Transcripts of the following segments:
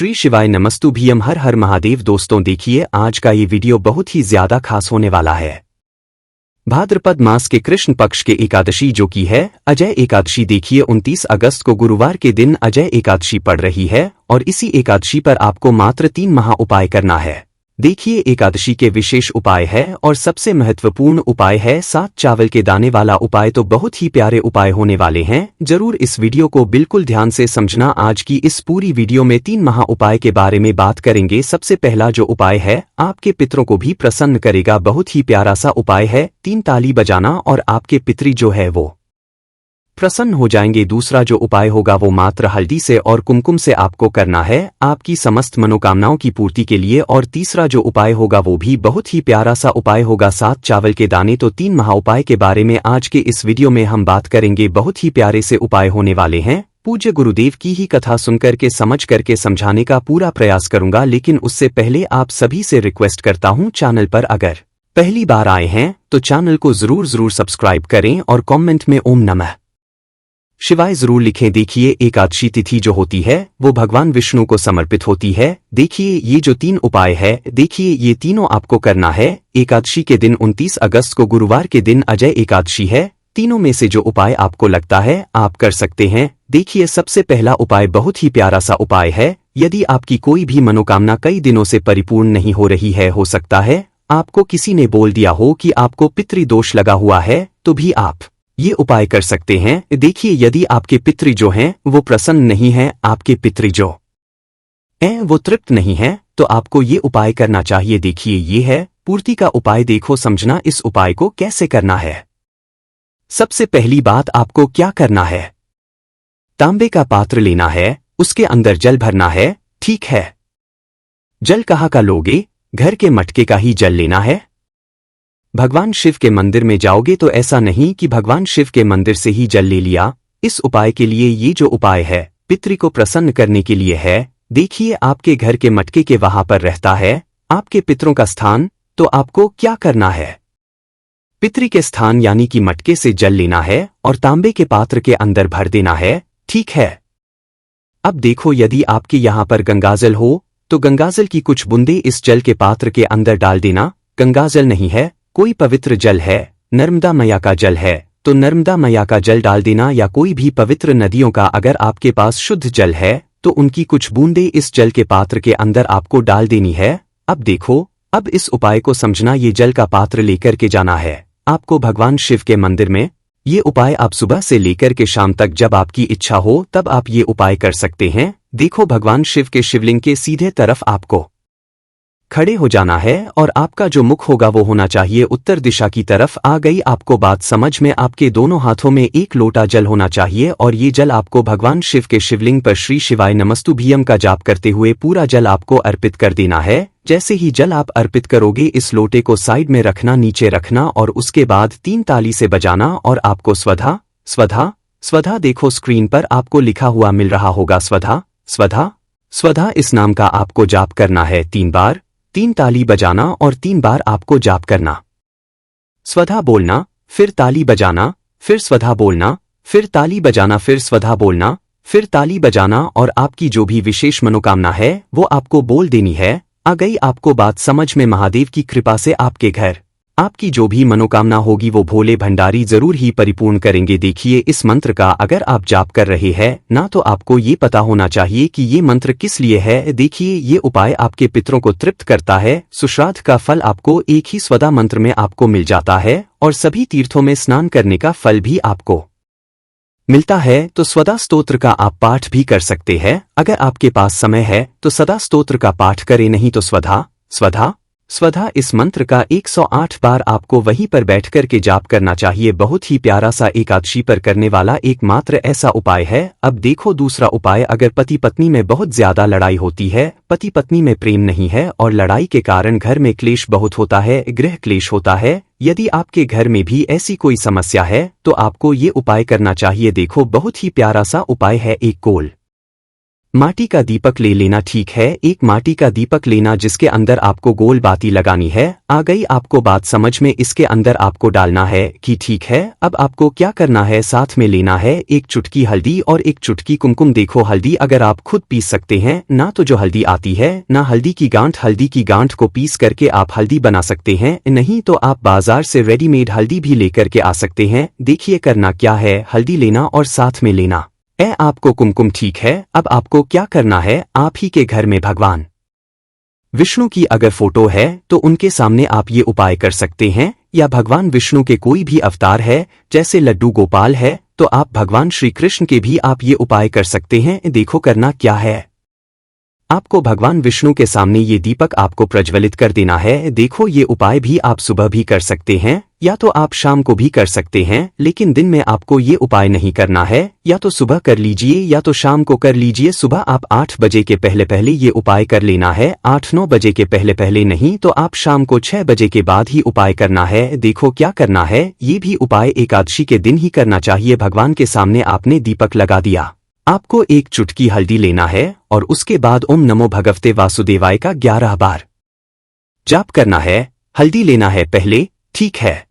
श्री शिवाय नमस्तुभ्यम। हर हर महादेव। दोस्तों देखिए, आज का ये वीडियो बहुत ही ज्यादा खास होने वाला है। भाद्रपद मास के कृष्ण पक्ष के एकादशी जो कि है अजय एकादशी, देखिए 29 अगस्त को गुरुवार के दिन अजय एकादशी पड़ रही है और इसी एकादशी पर आपको मात्र 3 महा उपाय करना है। देखिए, एकादशी के विशेष उपाय है और सबसे महत्वपूर्ण उपाय है 7 चावल के दाने वाला उपाय। तो बहुत ही प्यारे उपाय होने वाले हैं, जरूर इस वीडियो को बिल्कुल ध्यान से समझना। आज की इस पूरी वीडियो में 3 महा उपाय के बारे में बात करेंगे। सबसे पहला जो उपाय है आपके पितरों को भी प्रसन्न करेगा, बहुत ही प्यारा सा उपाय है। 3 ताली बजाना और आपके पितरी जो है वो प्रसन्न हो जाएंगे। दूसरा जो उपाय होगा वो मात्र हल्दी से और कुमकुम से आपको करना है आपकी समस्त मनोकामनाओं की पूर्ति के लिए। और तीसरा जो उपाय होगा वो भी बहुत ही प्यारा सा उपाय होगा, 7 चावल के दाने। तो 3 महा उपाय के बारे में आज के इस वीडियो में हम बात करेंगे। बहुत ही प्यारे से उपाय होने वाले हैं। पूज्य गुरुदेव की ही कथा सुनकर के समझ करके समझाने का पूरा प्रयास करूंगा, लेकिन उससे पहले आप सभी से रिक्वेस्ट करता हूं, चैनल पर अगर पहली बार आए हैं तो चैनल को जरूर सब्सक्राइब करें और कॉमेंट में ओम नमः शिवाय जरूर लिखें। देखिए, एकादशी तिथि जो होती है वो भगवान विष्णु को समर्पित होती है। देखिए, ये जो 3 उपाय है, देखिए ये तीनों आपको करना है एकादशी के दिन। 29 अगस्त को गुरुवार के दिन अजय एकादशी है। तीनों में से जो उपाय आपको लगता है आप कर सकते हैं। देखिए, सबसे पहला उपाय बहुत ही प्यारा सा उपाय है। यदि आपकी कोई भी मनोकामना कई दिनों से परिपूर्ण नहीं हो रही है, हो सकता है आपको किसी ने बोल दिया हो कि आपको पितृदोष लगा हुआ है, तो भी आप ये उपाय कर सकते हैं। देखिए, यदि आपके पितृ जो हैं वो प्रसन्न नहीं हैं, आपके पितृ जो हैं वो तृप्त नहीं हैं, तो आपको ये उपाय करना चाहिए। देखिए, ये है पूर्ति का उपाय। देखो, समझना इस उपाय को कैसे करना है। सबसे पहली बात आपको क्या करना है, तांबे का पात्र लेना है, उसके अंदर जल भरना है। ठीक है, जल कहाँ का लोगे? घर के मटके का ही जल लेना है। भगवान शिव के मंदिर में जाओगे तो ऐसा नहीं कि भगवान शिव के मंदिर से ही जल ले लिया। इस उपाय के लिए ये जो उपाय है पितृ को प्रसन्न करने के लिए है। देखिए, आपके घर के मटके के वहां पर रहता है आपके पितरों का स्थान। तो आपको क्या करना है, पितृ के स्थान यानी कि मटके से जल लेना है और तांबे के पात्र के अंदर भर देना है। ठीक है, अब देखो, यदि आपके यहां पर गंगाजल हो तो गंगाजल की कुछ बूंदे इस जल के पात्र के अंदर डाल देना। गंगाजल नहीं है, कोई पवित्र जल है, नर्मदा मैया का जल है तो नर्मदा मैया का जल डाल देना, या कोई भी पवित्र नदियों का अगर आपके पास शुद्ध जल है तो उनकी कुछ बूंदे इस जल के पात्र के अंदर आपको डाल देनी है। अब देखो, अब इस उपाय को समझना। ये जल का पात्र लेकर के जाना है आपको भगवान शिव के मंदिर में। ये उपाय आप सुबह से लेकर के शाम तक जब आपकी इच्छा हो तब आप ये उपाय कर सकते हैं। देखो, भगवान शिव के शिवलिंग के सीधे तरफ आपको खड़े हो जाना है और आपका जो मुख होगा वो होना चाहिए उत्तर दिशा की तरफ। आ गई आपको बात समझ में? आपके दोनों हाथों में 1 लोटा जल होना चाहिए और ये जल आपको भगवान शिव के शिवलिंग पर श्री शिवाय नमस्तुभ्यम का जाप करते हुए पूरा जल आपको अर्पित कर देना है। जैसे ही जल आप अर्पित करोगे, इस लोटे को साइड में रखना, नीचे रखना और उसके बाद 3 ताली से बजाना और आपको स्वधा स्वधा स्वधा, देखो स्क्रीन पर आपको लिखा हुआ मिल रहा होगा, स्वधा स्वधा स्वधा। इस नाम का आपको जाप करना है 3 बार। 3 ताली बजाना और 3 बार आपको जाप करना। स्वधा बोलना, फिर ताली बजाना, फिर स्वधा बोलना, फिर ताली बजाना, फिर स्वधा बोलना, फिर ताली बजाना और आपकी जो भी विशेष मनोकामना है वो आपको बोल देनी है। आ गई आपको बात समझ में? महादेव की कृपा से आपके घर आपकी जो भी मनोकामना होगी वो भोले भंडारी जरूर ही परिपूर्ण करेंगे। देखिए, इस मंत्र का अगर आप जाप कर रहे हैं ना, तो आपको ये पता होना चाहिए कि ये मंत्र किस लिए है। देखिए, ये उपाय आपके पितरों को तृप्त करता है। सुश्राद्ध का फल आपको एक ही स्वधा मंत्र में आपको मिल जाता है और सभी तीर्थों में स्नान करने का फल भी आपको मिलता है। तो स्वधा स्तोत्र का आप पाठ भी कर सकते हैं। अगर आपके पास समय है तो सदा स्तोत्र का पाठ करें, नहीं तो स्वधा स्वधा स्वधा इस मंत्र का 108 बार आपको वहीं पर बैठकर के जाप करना चाहिए। बहुत ही प्यारा सा एकादशी पर करने वाला एकमात्र ऐसा उपाय है। अब देखो, दूसरा उपाय, अगर पति पत्नी में बहुत ज्यादा लड़ाई होती है, पति पत्नी में प्रेम नहीं है और लड़ाई के कारण घर में क्लेश बहुत होता है, गृह क्लेश होता है, यदि आपके घर में भी ऐसी कोई समस्या है तो आपको ये उपाय करना चाहिए। देखो, बहुत ही प्यारा सा उपाय है। 1 कोल माटी का दीपक ले लेना। ठीक है, एक माटी का दीपक लेना जिसके अंदर आपको गोल बाती लगानी है। आ गई आपको बात समझ में? इसके अंदर आपको डालना है कि ठीक है। अब आपको क्या करना है, साथ में लेना है एक चुटकी हल्दी और एक चुटकी कुमकुम। देखो हल्दी अगर आप खुद पीस सकते हैं ना, तो जो हल्दी आती है ना हल्दी की गांठ को पीस करके आप हल्दी बना सकते हैं, नहीं तो आप बाजार से रेडीमेड हल्दी भी लेकर के आ सकते हैं। देखिए करना क्या है, हल्दी लेना और साथ में लेना आपको कुमकुम। ठीक है, अब आपको क्या करना है, आप ही के घर में भगवान विष्णु की अगर फोटो है तो उनके सामने आप ये उपाय कर सकते हैं, या भगवान विष्णु के कोई भी अवतार है जैसे लड्डू गोपाल है तो आप भगवान श्री कृष्ण के भी आप ये उपाय कर सकते हैं। देखो करना क्या है, आपको भगवान विष्णु के सामने ये दीपक आपको प्रज्वलित कर देना है। देखो ये उपाय भी आप सुबह भी कर सकते हैं या तो आप शाम को भी कर सकते हैं, लेकिन दिन में आपको ये उपाय नहीं करना है। या तो सुबह कर लीजिए या तो शाम को कर लीजिए। सुबह आप 8 बजे के पहले पहले ये उपाय कर लेना है, 8-9 बजे के पहले पहले नहीं तो आप शाम को 6 बजे के बाद ही उपाय करना है। देखो क्या करना है, ये भी उपाय एकादशी के दिन ही करना चाहिए। भगवान के सामने आपने दीपक लगा दिया, आपको एक चुटकी हल्दी लेना है और उसके बाद ओम नमो भगवते वासुदेवाय का 11 बार जाप करना है। हल्दी लेना है पहले, ठीक है,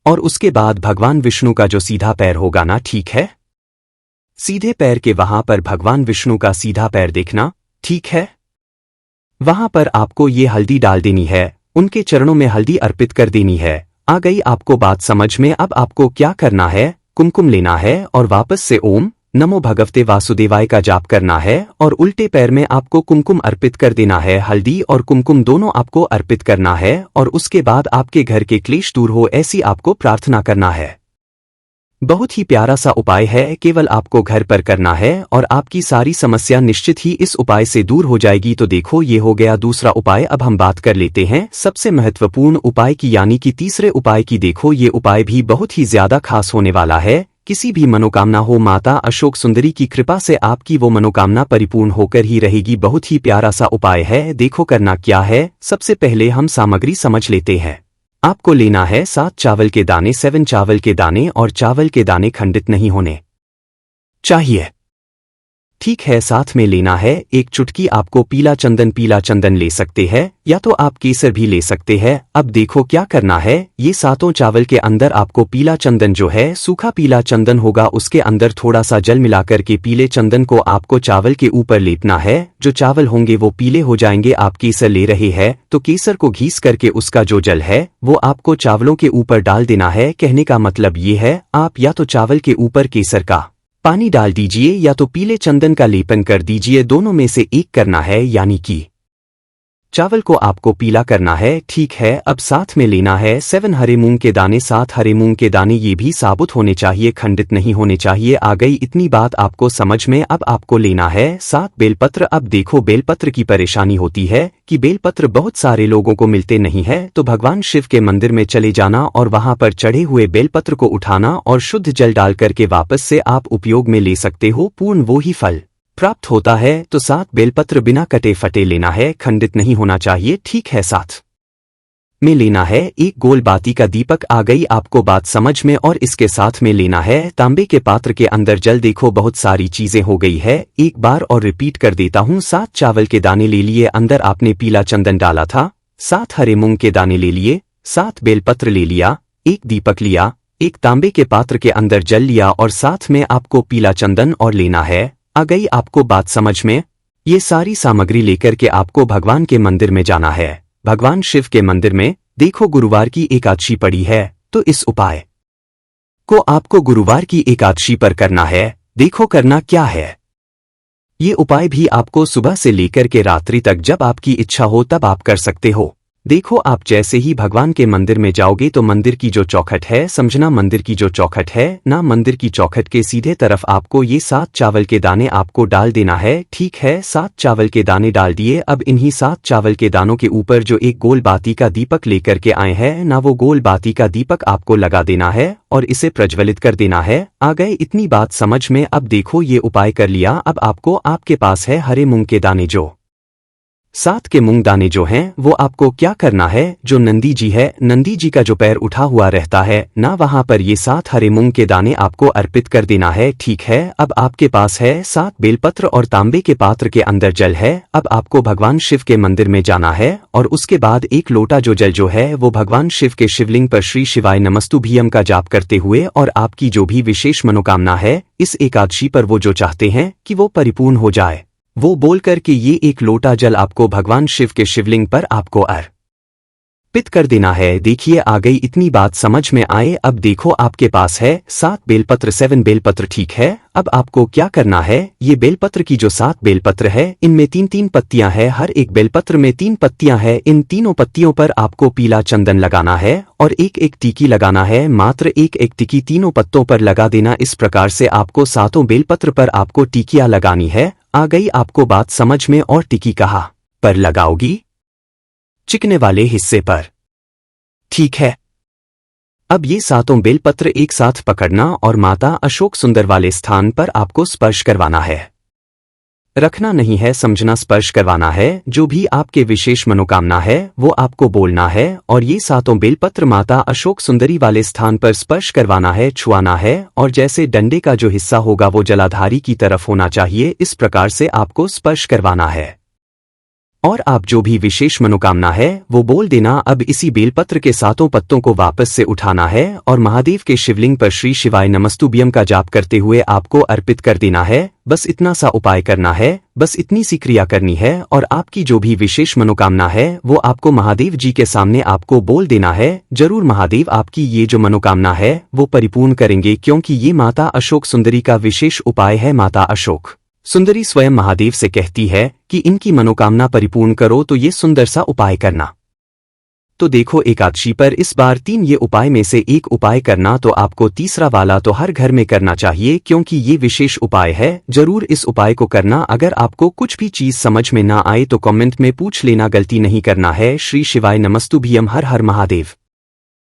और उसके बाद भगवान विष्णु का जो सीधा पैर होगा ना, ठीक है, सीधे पैर के वहां पर भगवान विष्णु का सीधा पैर देखना, ठीक है, वहां पर आपको ये हल्दी डाल देनी है, उनके चरणों में हल्दी अर्पित कर देनी है। आ गई आपको बात समझ में? अब आपको क्या करना है, कुमकुम लेना है और वापस से ओम नमो भगवते वासुदेवाय का जाप करना है और उल्टे पैर में आपको कुमकुम अर्पित कर देना है। हल्दी और कुमकुम दोनों आपको अर्पित करना है और उसके बाद आपके घर के क्लेश दूर हो ऐसी आपको प्रार्थना करना है। बहुत ही प्यारा सा उपाय है, केवल आपको घर पर करना है और आपकी सारी समस्या निश्चित ही इस उपाय से दूर हो जाएगी। तो देखो ये हो गया दूसरा उपाय। अब हम बात कर लेते हैं सबसे महत्वपूर्ण उपाय की, यानी कि तीसरे उपाय की। देखो ये उपाय भी बहुत ही ज्यादा खास होने वाला है। किसी भी मनोकामना हो, माता अशोक सुंदरी की कृपा से आपकी वो मनोकामना परिपूर्ण होकर ही रहेगी। बहुत ही प्यारा सा उपाय है। देखो करना क्या है, सबसे पहले हम सामग्री समझ लेते हैं। आपको लेना है 7 चावल के दाने, 7 चावल के दाने, और चावल के दाने खंडित नहीं होने चाहिए, ठीक है। साथ में लेना है एक चुटकी आपको पीला चंदन ले सकते हैं या तो आप केसर भी ले सकते हैं। अब देखो क्या करना है, ये 7 चावल के अंदर आपको पीला चंदन जो है सूखा पीला चंदन होगा, उसके अंदर थोड़ा सा जल मिलाकर के पीले चंदन को आपको चावल के ऊपर लेपना है। जो चावल होंगे वो पीले हो जाएंगे। आप केसर ले रहे हैं तो केसर को घीस करके उसका जो जल है वो आपको चावलों के ऊपर डाल देना है। कहने का मतलब ये है, आप या तो चावल के ऊपर केसर का पानी डाल दीजिए या तो पीले चंदन का लेपन कर दीजिए, दोनों में से एक करना है, यानी कि चावल को आपको पीला करना है, ठीक है। अब साथ में लेना है 7 हरे मूंग के दाने। 7 हरे मूंग के दाने ये भी साबुत होने चाहिए, खंडित नहीं होने चाहिए। आ गई इतनी बात आपको समझ में? अब आपको लेना है 7 बेलपत्र। अब देखो बेलपत्र की परेशानी होती है कि बेलपत्र बहुत सारे लोगों को मिलते नहीं है, तो भगवान शिव के मंदिर में चले जाना और वहां पर चढ़े हुए बेलपत्र को उठाना और शुद्ध जल डाल करके वापस से आप उपयोग में ले सकते हो, पूर्ण वो ही फल प्राप्त होता है। तो 7 बेलपत्र बिना कटे फटे लेना है, खंडित नहीं होना चाहिए, ठीक है। साथ में लेना है एक गोल बाती का दीपक। आ गई आपको बात समझ में? और इसके साथ में लेना है तांबे के पात्र के अंदर जल। देखो बहुत सारी चीजें हो गई है, एक बार और रिपीट कर देता हूँ। 7 चावल के दाने ले लिए, अंदर आपने पीला चंदन डाला था। 7 हरे मूंग के दाने ले लिए, 7 बेलपत्र ले लिया, एक दीपक लिया, एक तांबे के पात्र के अंदर जल लिया और साथ में आपको पीला चंदन और लेना है। आ गई आपको बात समझ में? ये सारी सामग्री लेकर के आपको भगवान के मंदिर में जाना है, भगवान शिव के मंदिर में। देखो गुरुवार की एकादशी पड़ी है तो इस उपाय को आपको गुरुवार की एकादशी पर करना है। देखो करना क्या है, ये उपाय भी आपको सुबह से लेकर के रात्रि तक जब आपकी इच्छा हो तब आप कर सकते हो। देखो आप जैसे ही भगवान के मंदिर में जाओगे तो मंदिर की जो चौखट है, समझना मंदिर की जो चौखट है ना, मंदिर की चौखट के सीधे तरफ आपको ये 7 चावल के दाने आपको डाल देना है, ठीक है। 7 चावल के दाने डाल दिए। अब इन्हीं 7 चावल के दानों के ऊपर जो एक गोल बाती का दीपक लेकर के आए हैं ना, वो गोल बाती का दीपक आपको लगा देना है और इसे प्रज्वलित कर देना है। आ गए इतनी बात समझ में? अब देखो ये उपाय कर लिया। अब आपको आपके पास है हरे मूंग के दाने जो 7 के मूंग दाने जो हैं वो आपको क्या करना है, जो नंदी जी है, नंदी जी का जो पैर उठा हुआ रहता है ना, वहां पर ये 7 हरे मूंग के दाने आपको अर्पित कर देना है। ठीक है, अब आपके पास है 7 बेलपत्र और तांबे के पात्र के अंदर जल है। अब आपको भगवान शिव के मंदिर में जाना है और उसके बाद 1 लोटा जो जल जो है वो भगवान शिव के शिवलिंग पर श्री शिवाय नमस्तुभ्यम का जाप करते हुए, और आपकी जो भी विशेष मनोकामना है इस एकादशी पर वो जो चाहते हैं कि वो परिपूर्ण हो जाए, वो बोलकर के ये 1 लोटा जल आपको भगवान शिव के शिवलिंग पर आपको अर्पित कर देना है। देखिए आ गई इतनी बात समझ में आए। अब देखो आपके पास है 7 बेलपत्र, 7 बेलपत्र। ठीक है, अब आपको क्या करना है, ये बेलपत्र की जो 7 बेलपत्र है इनमें 3-3 पत्तियां है, हर एक बेलपत्र में 3 पत्तियां है। इन तीनों पत्तियों पर आपको पीला चंदन लगाना है और एक टिकी लगाना है। मात्र एक टिकी तीनों पत्तों पर लगा देना। इस प्रकार से आपको 7 बेलपत्र पर आपको टिकियां लगानी है। आ गई आपको बात समझ में। और टिकी कहाँ पर लगाओगी? चिकने वाले हिस्से पर। ठीक है, अब ये 7 बेलपत्र एक साथ पकड़ना और माता अशोक सुंदर वाले स्थान पर आपको स्पर्श करवाना है। रखना नहीं है, समझना, स्पर्श करवाना है। जो भी आपके विशेष मनोकामना है वो आपको बोलना है और ये 7 बेलपत्र माता अशोक सुंदरी वाले स्थान पर स्पर्श करवाना है, छुआना है। और जैसे डंडे का जो हिस्सा होगा वो जलाधारी की तरफ होना चाहिए, इस प्रकार से आपको स्पर्श करवाना है। और आप जो भी विशेष मनोकामना है वो बोल देना। अब इसी बेलपत्र के 7 पत्तों को वापस से उठाना है और महादेव के शिवलिंग पर श्री शिवाय नमस्तुभ्यम का जाप करते हुए आपको अर्पित कर देना है। बस इतना सा उपाय करना है, बस इतनी सी क्रिया करनी है और आपकी जो भी विशेष मनोकामना है वो आपको महादेव जी के सामने आपको बोल देना है। जरूर महादेव आपकी ये जो मनोकामना है वो परिपूर्ण करेंगे, क्योंकि ये माता अशोक सुंदरी का विशेष उपाय है। माता अशोक सुंदरी स्वयं महादेव से कहती है कि इनकी मनोकामना परिपूर्ण करो तो ये सुंदर सा उपाय करना। तो देखो एकादशी पर इस बार 3 ये उपाय में से एक उपाय करना, तो आपको तीसरा वाला तो हर घर में करना चाहिए, क्योंकि ये विशेष उपाय है। जरूर इस उपाय को करना। अगर आपको कुछ भी चीज समझ में ना आए तो कमेंट में पूछ लेना, गलती नहीं करना है। श्री शिवाय नमस्तुभ्यम। हर हर महादेव।